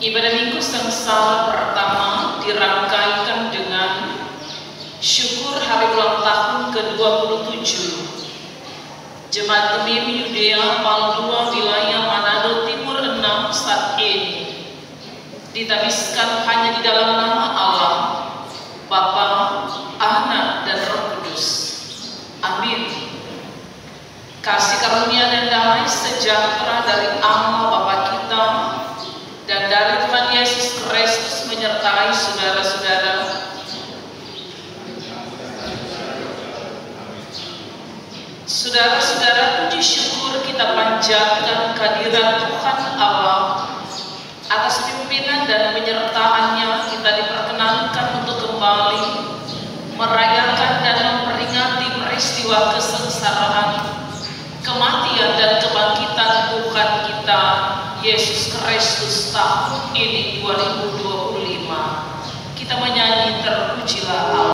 Ibadah Minggu Sengsara pertama dirangkaikan dengan syukur hari ulang tahun ke-27 Jemaat Gemim Yudea Pal 2 wilayah Manado Timur 6 saat ini ditabiskan hanya di dalam nama Allah, Bapa, Anak, dan Roh Kudus. Amin. Kasih karunia dan damai sejahtera dari Allah Bapa kita dan dari Tuhan Yesus Kristus menyertai saudara-saudara. Saudara-saudara, puji syukur kita panjatkan kehadiran Tuhan Allah. Atas pimpinan dan penyertaannya kita diperkenankan untuk kembali merayakan dan memperingati peristiwa kesengsaraan, kematian dan kebangkitan Tuhan kita Yesus Kristus tahun ini 2025. Kita menyanyi terpujilah Allah.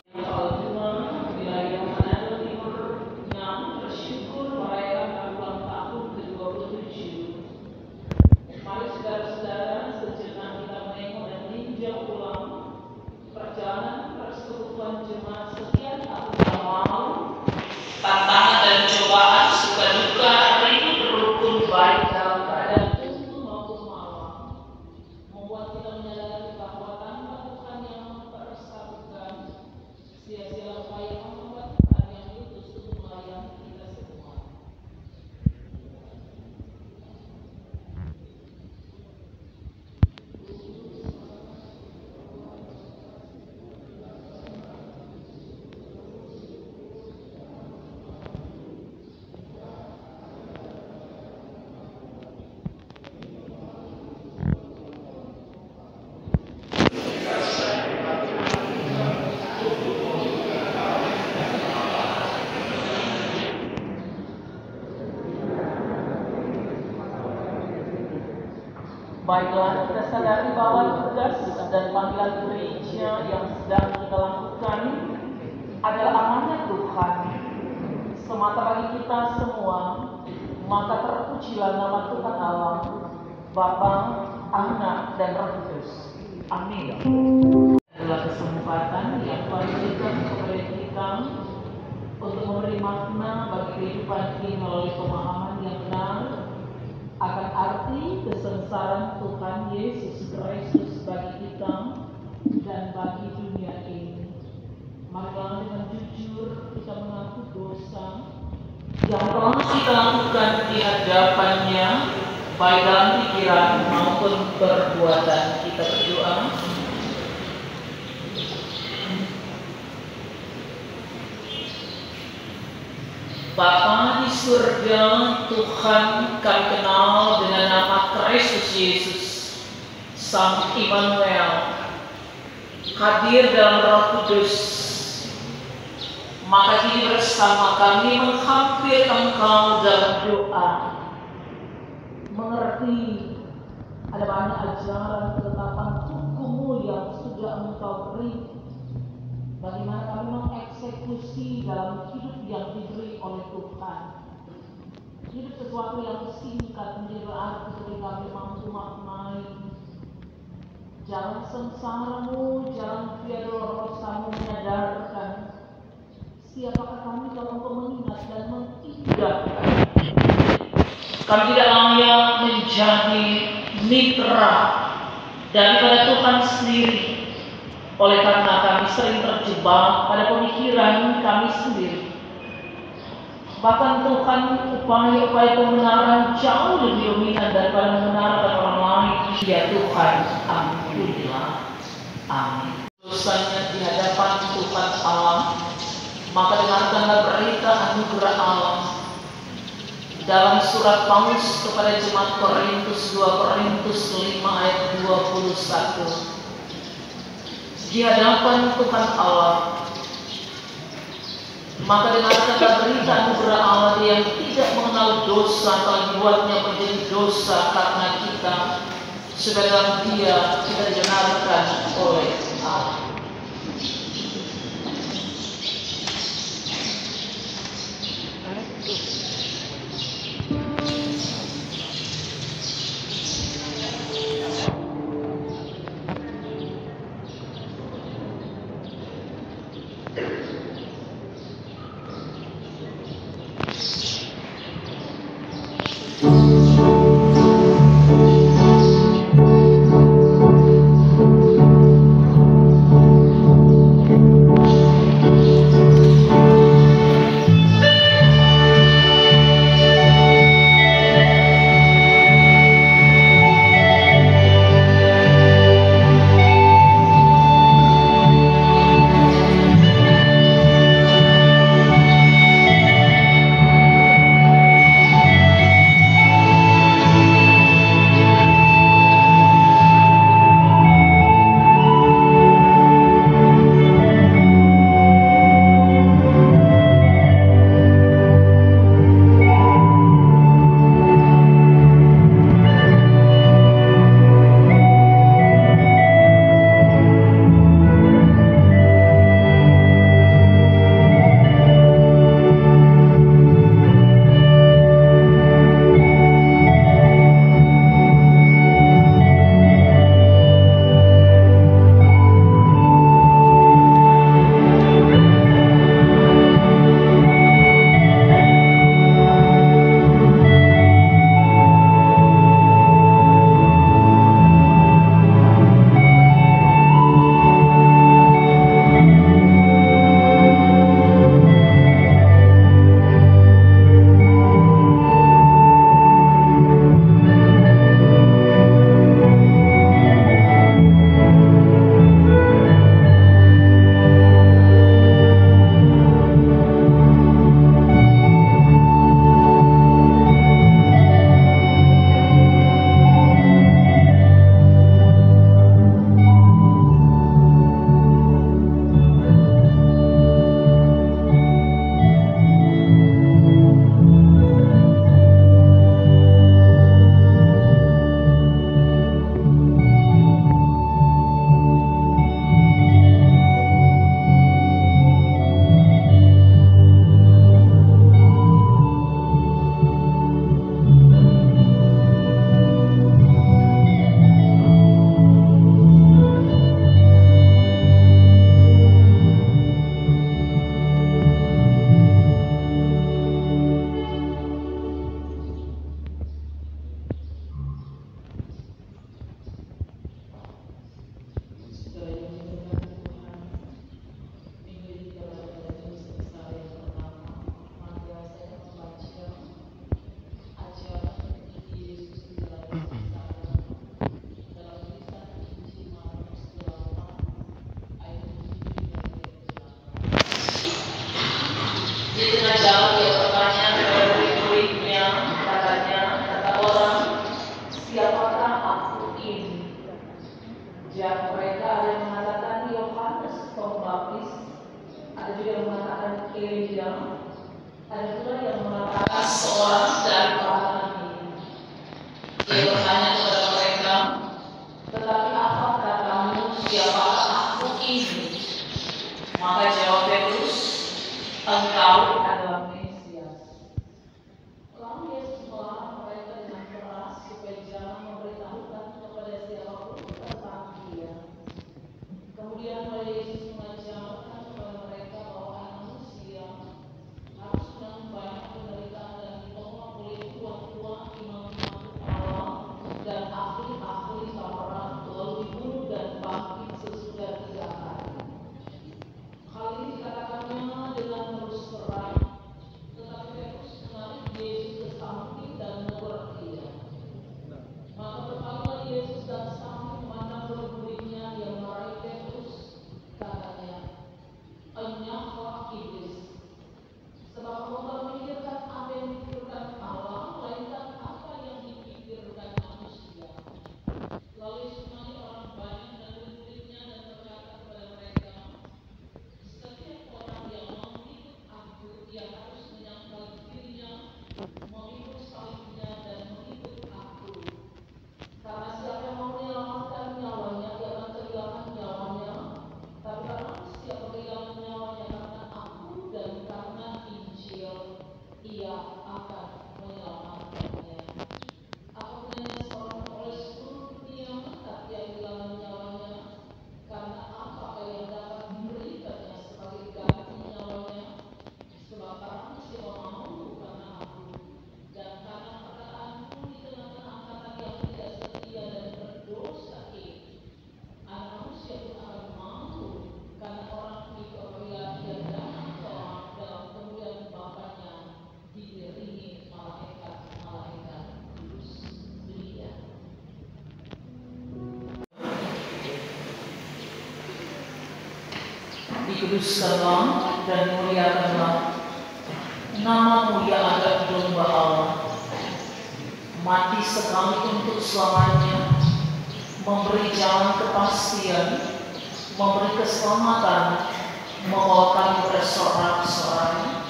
Tantangan dan cobaan, suka duka, rindu berukun baik dalam keadaan tumbuh maupun malam, membuat kita menyadari bahwa tanpa Tuhan yang mempersatukan, sia-sia upaya membuat Tuhan yang diutus untuk melayani kita semua. Baiklah, kita sadari bahwa tugas dan panggilan gereja yang sedang kita lakukan adalah amanat Tuhan semata bagi kita semua. Maka terpujilah nama Tuhan Allah, Bapa, Anak, dan Roh Kudus. Amin. Adalah kesempatan yang Tuhan berikan kepada kita untuk memberi makna bagi kehidupan ini melalui pemahaman yang benar akan arti kesengsaraan Tuhan Yesus Kristus bagi kita dan bagi dunia ini. Marilah dengan jujur kita mengaku dosa yang telah kita lakukan di hadapannya, baik dalam pikiran maupun perbuatan. Kita berdoa. Bapa di surga, Tuhan kami kenal dengan nama Kristus Yesus, Sang Immanuel, hadir dalam Roh Kudus. Maka kini bersama kami menghampir Engkau dalam doa, mengerti ada banyak ajaran ketetapan hukum-Mu yang sudah Engkau beri. Bagaimana kami mengeksekusi dalam hidup yang diberi oleh Tuhan. Hidup sesuatu yang singkat menjadi berarti ketika kami mampu maknai jalan sengsara-Mu, jalan Via Dolorosa-Mu, menyadarkan siapakah kami kalau Engkau mengingat dan mengindahkan. Kami tidak layak menjadi mitra daripada Tuhan sendiri. Oleh karena kami sering terjebak pada pemikiran kami sendiri. Bahkan Tuhan, upaya-upaya pembenaran jauh lebih dominan daripada membenarkan orang lain. Ya Tuhan, ampunilah. Amin. Dosanya di hadapan Tuhan Allah, maka dengarkanlah berita anugerah Allah dalam surat Paulus kepada jemaat Korintus 2 Korintus 5 ayat 21. Di hadapan Tuhan Allah, maka dengarkanlah berita anugerah Allah yang tidak mengenal dosa telah dibuatnya menjadi dosa karena kita, supaya dalam Dia kita dibenarkan oleh Allah. dikuduskanlah dan muliakanlah nama-Mu ya anak domba Allah, mati sekali untuk selamanya, memberi jalan kepastian, memberi keselamatan, membawa kami bersorak-sorai.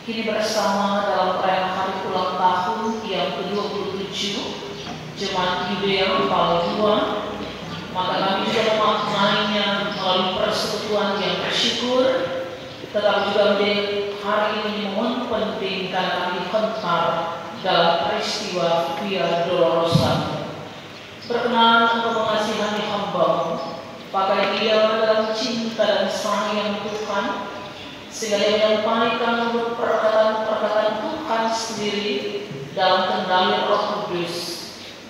Kini bersama dalam perayaan hari ulang tahun yang ke-27 Jemaat Yudea Paul II, maka kami juga memaknainya melalui persekutuan yang bersyukur, tetapi juga menjadi hari ini momen penting karena kami dihentar dalam peristiwa Via Dolorosa. Berkenan Engkau mengasihani hamba-Mu, pakai dia dalam cinta dan sayang Tuhan, sehingga dia menyampaikan perkataan-perkataan Tuhan sendiri dalam kendali Roh Kudus.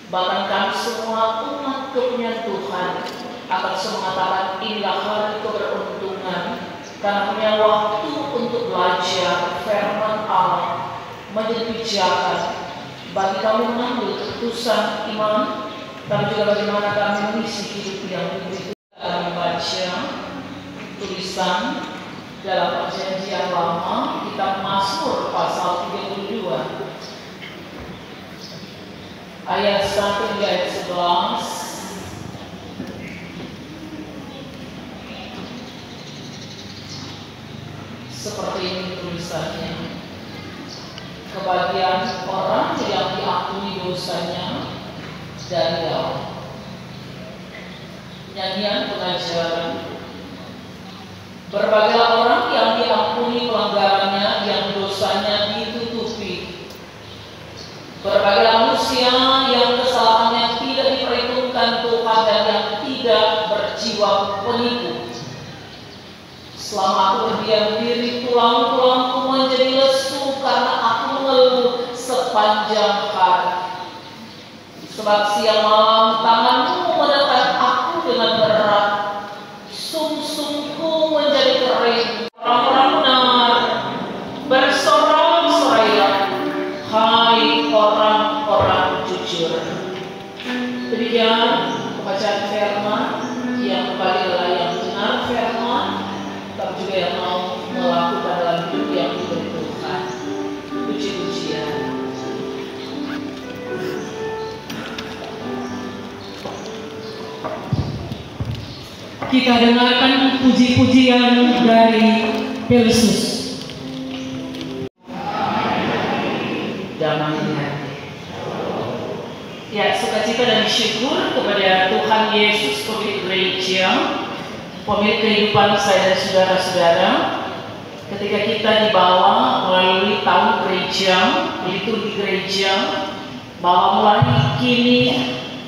Bahkan kami semua umat kepunyaan Tuhan akan mengatakan inilah hari keberuntungan, karena punya waktu untuk belajar firman Allah menjadi pijakan bagi kami mengambil keputusan iman, tapi juga bagaimana kami mengisi hidup yang begitu. Kami baca tulisan dalam Perjanjian Lama, kitab Mazmur pasal 32 ayat 1 hingga ayat 11. Seperti ini tulisannya: kebahagiaan orang yang diampuni dosanya dari Allah. Nyanyian pengajaran. Berbahagialah orang yang diampuni pelanggarannya, yang dosanya ditutupi. Berbahagialah manusia yang kesalahannya tidak diperhitungkan Tuhan dan yang tidak berjiwa penipu. Selama aku berdiam diri, tulang-tulangku menjadi lesu karena aku mengeluh sepanjang hari. Sebab siang malam tanganmu menekan aku dengan berat, sumsumku menjadi kering. Orang-orang benar bersorak-sorailah, hai orang-orang jujur. Demikian pembacaan firman yang kembali adalah yang benar firman, tapi juga yang mau melakukan dalam hidup yang diberi Tuhan. Puji-pujian. Kita dengarkan puji-pujian dari Pelusius. Damainya. Ya, sukacita dan syukur kepada Tuhan Yesus, pemilik gereja, pemilik kehidupan saya dan saudara-saudara. Ketika kita dibawa melalui tahun gereja, liturgi gereja, bahwa mulai kini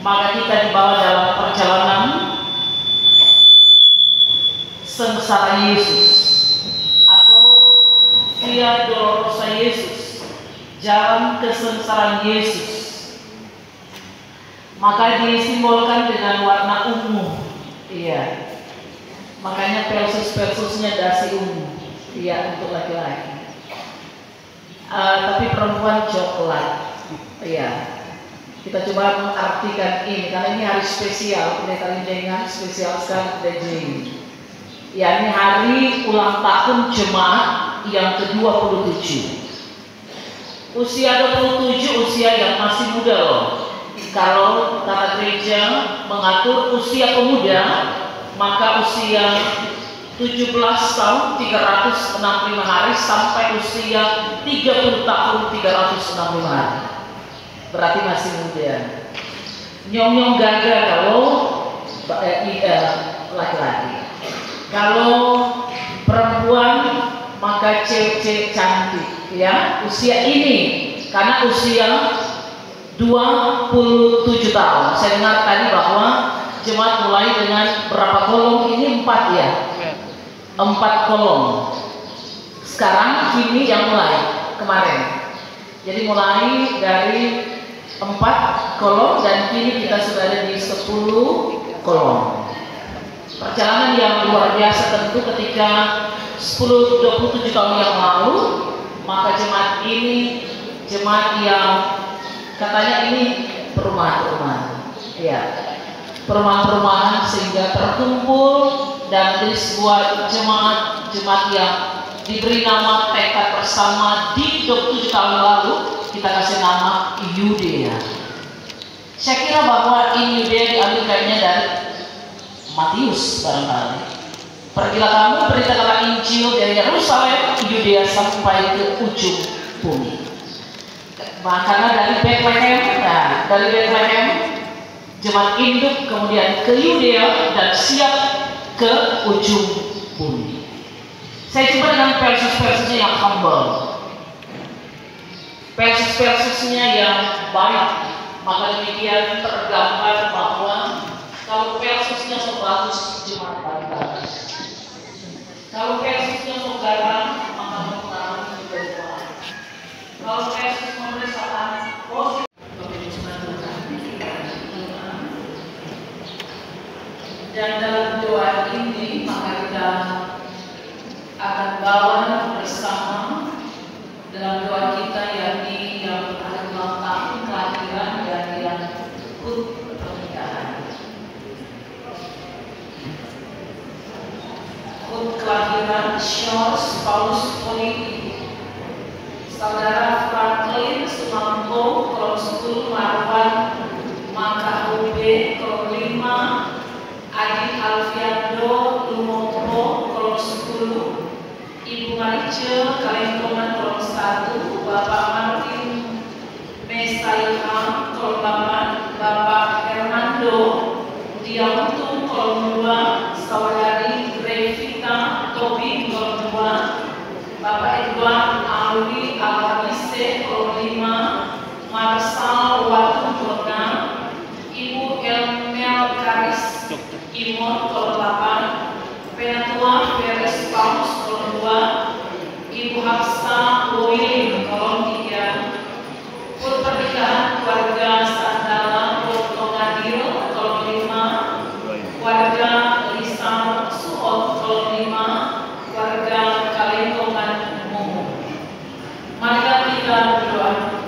maka kita dibawa dalam perjalanan sengsara Yesus atau Via Dolorosa Yesus, jalan kesengsaraan Yesus. Maka disimbolkan dengan warna ungu. Iya. Makanya Persus-persusnya dasi ungu. Iya, untuk laki-laki. Tapi perempuan coklat. Iya. Kita coba mengartikan ini karena ini hari spesial. Pendeta Lindengan spesial sekali pendeta Jane. Ya, ini hari ulang tahun jemaat yang ke-27. Usia 27 usia yang masih muda loh. Kalau tata gereja mengatur usia pemuda, maka usia 17 tahun 365 hari sampai usia 30 tahun 365 hari. Berarti masih muda. Nyong-nyong gaga kalau laki-laki. Kalau perempuan maka cewek-cewek cantik, ya, usia ini karena usia 27 tahun. Saya dengar tadi bahwa jemaat mulai dengan berapa kolom ini? 4 ya? 4 kolom. Sekarang kini yang mulai kemarin. Jadi mulai dari 4 kolom dan kini kita sudah ada di 10 kolom. Perjalanan yang luar biasa tentu ketika 10-27 tahun yang lalu, maka jemaat ini jemaat yang katanya ini perumahan-perumahan, ya, perumahan-perumahan sehingga terkumpul dan menjadi sebuah jemaat yang diberi nama tekad bersama di 27 tahun lalu kita kasih nama Yudea. Saya kira bahwa ini Yudea diambil kayaknya dari Matius barangkali. Pergilah kamu beritakanlah Injil dari Yerusalem, Yudea sampai ke ujung bumi. Karena dari Bethlehem, jemaat induk kemudian ke Yudea dan siap ke ujung bumi. Saya coba dengan versus-versusnya yang humble, versus-versusnya yang baik. Maka demikian tergambar bahwa kalau versusnya so bagus, jemaat bagus. Kalau versusnya so garam, maka mempengaruhi juga jemaat. Kalau versus pemeriksaan positif, dan dalam doa ini maka kita akan bawa bersama dalam doa kita, yakni yang ada ulang tahun kelahiran dan yang HUT pernikahan. HUT kelahiran George Paulus Politi, Saudara Franklin Sumampo, kolom 10, Marwan Makahube, kolom 5, Adi Alfiando Lumompo, kolom 10, Ibu Marice Kalengkongan, kolom 1, Bapak Martin Mesaiha, kolom 8, Bapak Hernando Diamutu, kolom 2, Saudari Grevita Tobi, kolom 2, Bapak Edward Alwi Alhamise, kolom 5, Marsal Watu Jona, Ibu Elmel Karis Imon, kolom 8, Penatua Feris Paulus, kolom 2, Ibu Hafsa Boyling, kolom 3, HUT pernikahan keluarga Sandala Boto Ngadil, kolom 5, keluarga Lisa Suot, kolom 5, keluarga Kalengkongan Momo. Marilah kita berdoa.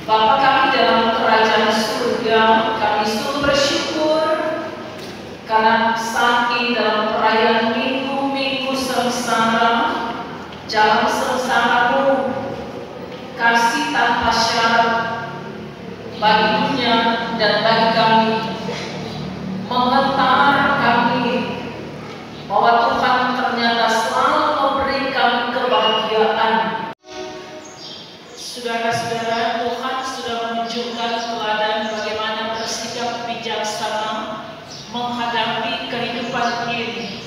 Bapa kami dalam kerajaan surga, kami sungguh bersyukur karena saat ini dalam perayaan minggu-minggu sengsara, jalan sengsara-Mu, kasih tanpa syarat bagi dunia dan bagi kami, menghantar kami bahwa Tuhan ternyata selalu memberi kami kebahagiaan. Saudara-saudara, Tuhan sudah menunjukkan teladan bagaimana bersikap bijaksana menghadapi kehidupan ini.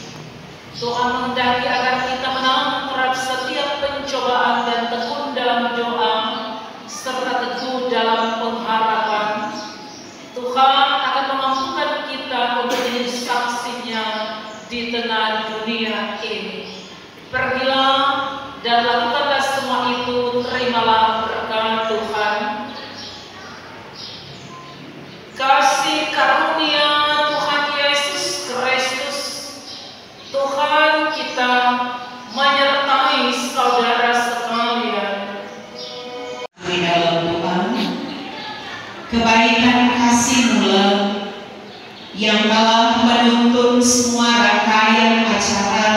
Tuhan menghendaki agar kita menang terhadap setiap pencobaan dan tekun dalam doa serta teguh dalam pengharapan. Tuhan akan memampukan kita untuk menjadi saksinya di tengah dunia ini. Pergilah dan lakukanlah semua itu, terimalah berkat Tuhan. Kasih karunia Tuhan Yesus Kristus, Tuhan kita, menyertai saudara sekalian. Di dalam Tuhan, kebaikan kasih-Mu yang telah menuntun semua rangkaian acara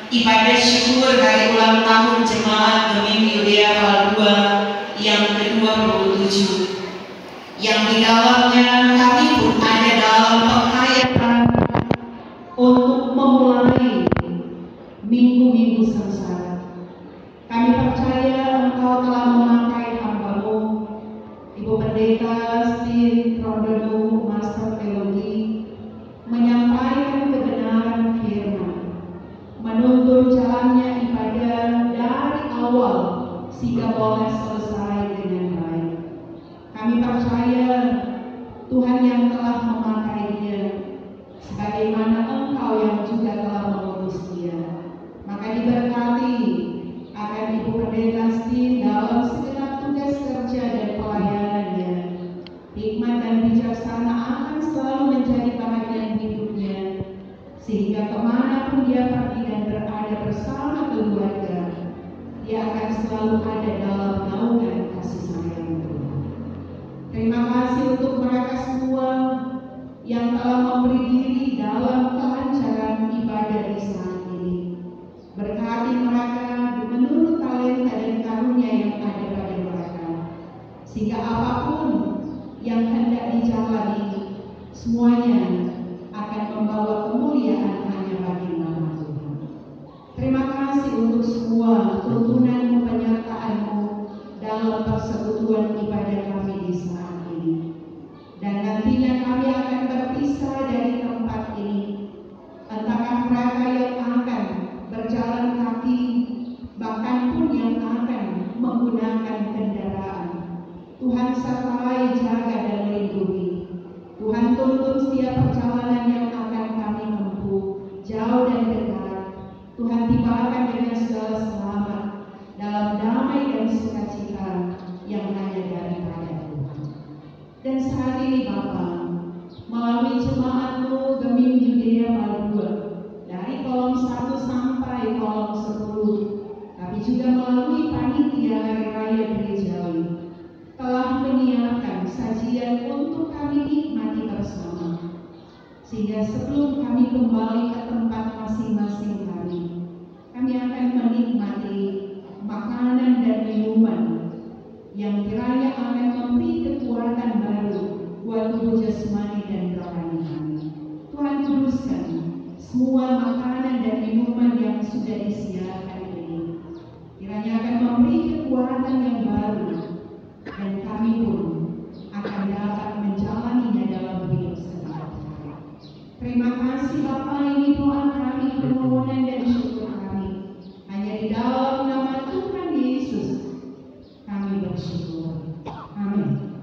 ibadah syukur hari ulang tahun Jemaat Gemini Yudea Hal 2 yang ke-27, yang di dalamnya kami pun ada dalam penghayatan untuk memulai minggu-minggu sengsara. Kami percaya Engkau telah memakai hamba-Mu, Ibu Pendeta Stin Rodonu, Master Teologi, menyampaikan kebenaran firman, menuntun jalannya ibadah dari awal sehingga boleh selesai dengan baik. Kami percaya Tuhan yang telah memakainya, sebagaimana Engkau yang juga telah mengutus dia. Maka diberkati akan Ibu Pendeta Stin dalam segenap tugas kerja dan pelayanannya. Hikmat dan bijaksana akan selalu menjadi bahagian hidupnya, sehingga kemanapun dia pergi dan berada bersama keluarga, dia akan selalu ada dalam naungan kasih sayang Tuhan. Terima kasih untuk mereka semua melalui panitia Hari Raya Gerejawi telah menyiapkan sajian untuk kami nikmati bersama. Sehingga sebelum kami kembali ke tempat masing-masing kami akan menikmati makanan dan minuman yang kiranya akan memberi kekuatan baru buat tubuh jasmani dan rohani kami. Tuhan kuduskan semua makanan dan minuman yang sudah disiapkan ini. Kiranya akan memberi kekuatan yang baru dan kami pun akan dapat menjalaninya dalam hidup sehari-hari. Terima kasih Bapa, ini doa kami, permohonan dan syukur kami. Hanya di dalam nama Tuhan Yesus kami bersyukur. Amin.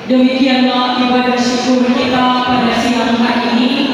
Demikianlah ibadah syukur kita pada siang hari ini.